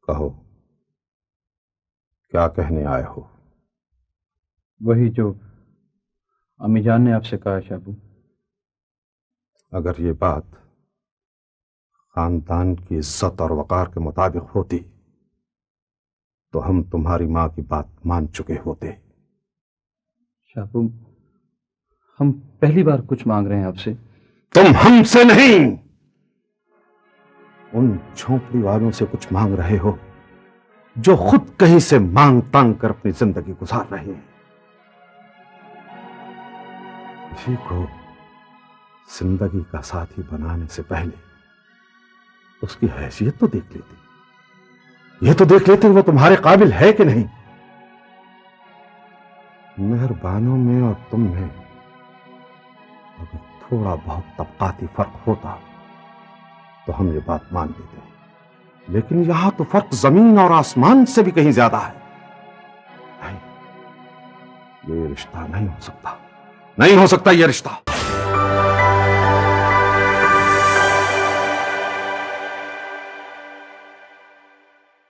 کہو کیا کہنے آئے ہو؟ وہی جو امی جان نے آپ سے کہا شابو۔ اگر یہ بات خاندان کی عزت اور وقار کے مطابق ہوتی تو ہم تمہاری ماں کی بات مان چکے ہوتے۔ شابو، ہم پہلی بار کچھ مانگ رہے ہیں آپ سے۔ تم ہم سے نہیں، ان جھونپڑی والوں سے کچھ مانگ رہے ہو جو خود کہیں سے مانگ تانگ کر اپنی زندگی گزار رہے ہیں۔ کسی کو زندگی کا ساتھی بنانے سے پہلے اس کی حیثیت تو دیکھ لیتے، یہ تو دیکھ لیتے وہ تمہارے قابل ہے کہ نہیں۔ مہربانوں میں اور تم میں اگر تھوڑا بہت طبقاتی فرق ہوتا تو ہم یہ بات مان لیتے، لیکن یہاں تو فرق زمین اور آسمان سے بھی کہیں زیادہ ہے۔ نہیں، یہ رشتہ نہیں ہو سکتا، نہیں ہو سکتا یہ رشتہ۔